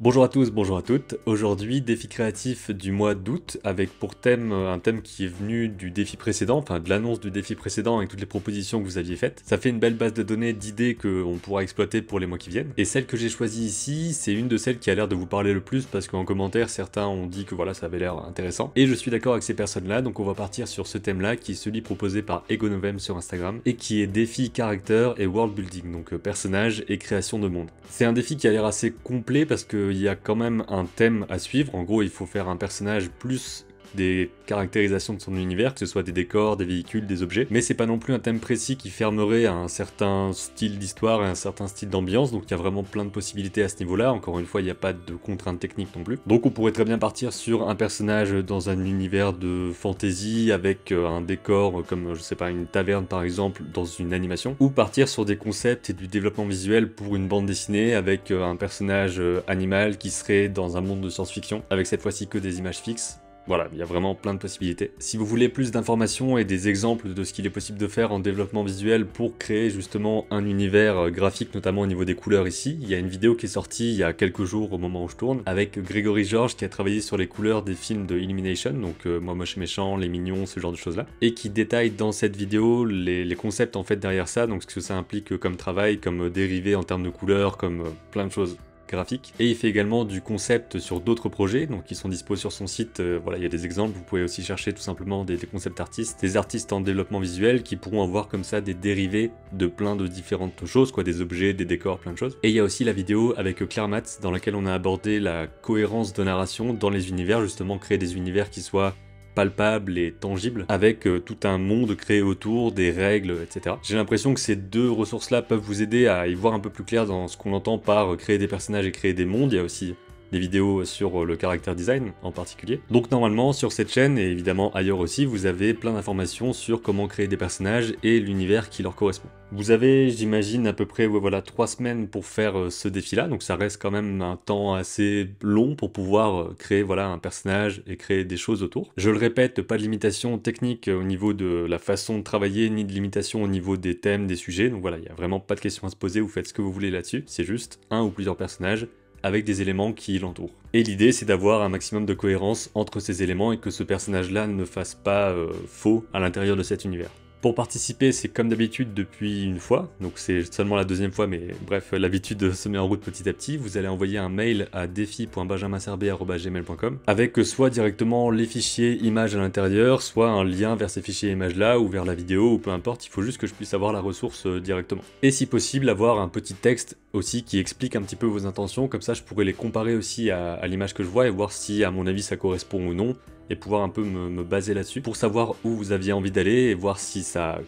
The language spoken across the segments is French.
Bonjour à tous, bonjour à toutes. Aujourd'hui, défi créatif du mois d'août avec pour thème un thème qui est venu du défi précédent, enfin de l'annonce du défi précédent avec toutes les propositions que vous aviez faites. Ça fait une belle base de données d'idées qu'on pourra exploiter pour les mois qui viennent. Et celle que j'ai choisie ici, c'est une de celles qui a l'air de vous parler le plus parce qu'en commentaire, certains ont dit que voilà, ça avait l'air intéressant. Et je suis d'accord avec ces personnes-là, donc on va partir sur ce thème-là qui est celui proposé par Egonovem sur Instagram et qui est défi caractère et world building, donc personnage et création de monde. C'est un défi qui a l'air assez complet parce que il y a quand même un thème à suivre. En gros, il faut faire un personnage plus des caractérisations de son univers, que ce soit des décors, des véhicules, des objets, mais c'est pas non plus un thème précis qui fermerait à un certain style d'histoire et un certain style d'ambiance, donc il y a vraiment plein de possibilités à ce niveau-là. Encore une fois, il n'y a pas de contraintes techniques non plus. Donc on pourrait très bien partir sur un personnage dans un univers de fantasy avec un décor comme, je sais pas, une taverne par exemple dans une animation, ou partir sur des concepts et du développement visuel pour une bande dessinée avec un personnage animal qui serait dans un monde de science-fiction, avec cette fois-ci que des images fixes. Voilà, il y a vraiment plein de possibilités. Si vous voulez plus d'informations et des exemples de ce qu'il est possible de faire en développement visuel pour créer justement un univers graphique, notamment au niveau des couleurs ici, il y a une vidéo qui est sortie il y a quelques jours au moment où je tourne, avec Grégory Georges qui a travaillé sur les couleurs des films de Illumination, donc Moi Moche et Méchant, Les Mignons, ce genre de choses là, et qui détaille dans cette vidéo les concepts en fait derrière ça, donc ce que ça implique comme travail, comme dérivé en termes de couleurs, comme plein de choses graphique. Et il fait également du concept sur d'autres projets, donc qui sont dispo sur son site. Voilà, il y a des exemples, vous pouvez aussi chercher tout simplement des concept artistes, des artistes en développement visuel qui pourront avoir comme ça des dérivés de plein de différentes choses, quoi, des objets, des décors, plein de choses. Et il y a aussi la vidéo avec Claire Matz dans laquelle on a abordé la cohérence de narration dans les univers, justement créer des univers qui soient palpable et tangible, avec tout un monde créé autour, des règles, etc. J'ai l'impression que ces deux ressources-là peuvent vous aider à y voir un peu plus clair dans ce qu'on entend par créer des personnages et créer des mondes. Il y a aussi des vidéos sur le character design en particulier. Donc normalement sur cette chaîne et évidemment ailleurs aussi, vous avez plein d'informations sur comment créer des personnages et l'univers qui leur correspond. Vous avez, j'imagine, à peu près voilà 3 semaines pour faire ce défi-là, donc ça reste quand même un temps assez long pour pouvoir créer voilà un personnage et créer des choses autour. Je le répète, pas de limitation technique au niveau de la façon de travailler, ni de limitation au niveau des thèmes, des sujets, donc voilà, il n'y a vraiment pas de questions à se poser, vous faites ce que vous voulez là-dessus, c'est juste un ou plusieurs personnages avec des éléments qui l'entourent. Et l'idée c'est d'avoir un maximum de cohérence entre ces éléments et que ce personnage-là ne fasse pas faux à l'intérieur de cet univers. Pour participer, c'est comme d'habitude depuis une fois, donc c'est seulement la deuxième fois, mais bref, l'habitude se met en route petit à petit. Vous allez envoyer un mail à défi.benjaminserber@gmail.com avec soit directement les fichiers images à l'intérieur, soit un lien vers ces fichiers images là, ou vers la vidéo, ou peu importe, il faut juste que je puisse avoir la ressource directement. Et si possible, avoir un petit texte aussi qui explique un petit peu vos intentions, comme ça je pourrais les comparer aussi à l'image que je vois et voir si à mon avis ça correspond ou non, et pouvoir un peu me baser là-dessus pour savoir où vous aviez envie d'aller et voir si ça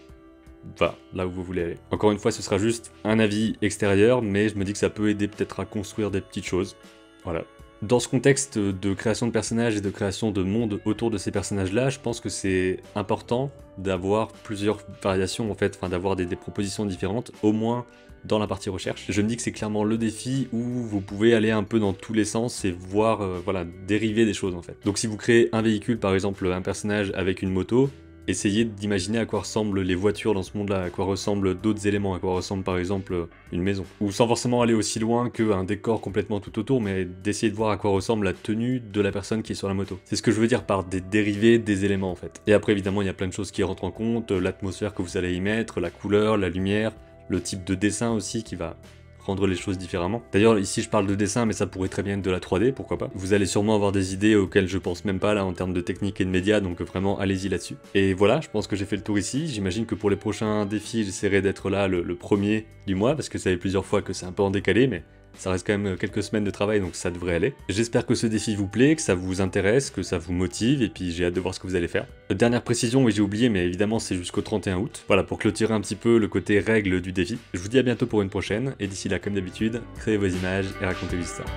va là où vous voulez aller. Encore une fois, ce sera juste un avis extérieur, mais je me dis que ça peut aider peut-être à construire des petites choses. Voilà. Dans ce contexte de création de personnages et de création de monde autour de ces personnages-là, je pense que c'est important d'avoir plusieurs variations en fait, enfin d'avoir des propositions différentes, au moins dans la partie recherche. Je me dis que c'est clairement le défi où vous pouvez aller un peu dans tous les sens et voir, voilà, dériver des choses en fait. Donc si vous créez un véhicule, par exemple un personnage avec une moto, essayez d'imaginer à quoi ressemblent les voitures dans ce monde-là, à quoi ressemblent d'autres éléments, à quoi ressemble par exemple une maison. Ou sans forcément aller aussi loin qu'un décor complètement tout autour, mais d'essayer de voir à quoi ressemble la tenue de la personne qui est sur la moto. C'est ce que je veux dire par des dérivés des éléments en fait. Et après évidemment il y a plein de choses qui rentrent en compte, l'atmosphère que vous allez y mettre, la couleur, la lumière, le type de dessin aussi qui va rendre les choses différemment. D'ailleurs ici je parle de dessin mais ça pourrait très bien être de la 3D, pourquoi pas. Vous allez sûrement avoir des idées auxquelles je pense même pas là en termes de technique et de médias, donc vraiment allez-y là-dessus. Et voilà, je pense que j'ai fait le tour ici. J'imagine que pour les prochains défis j'essaierai d'être là le premier du mois, parce que ça fait plusieurs fois que c'est un peu en décalé, mais ça reste quand même quelques semaines de travail, donc ça devrait aller. J'espère que ce défi vous plaît, que ça vous intéresse, que ça vous motive, et puis j'ai hâte de voir ce que vous allez faire. Dernière précision, oui j'ai oublié, mais évidemment c'est jusqu'au 31 août. Voilà, pour clôturer un petit peu le côté règle du défi. Je vous dis à bientôt pour une prochaine, et d'ici là, comme d'habitude, créez vos images et racontez l'histoire.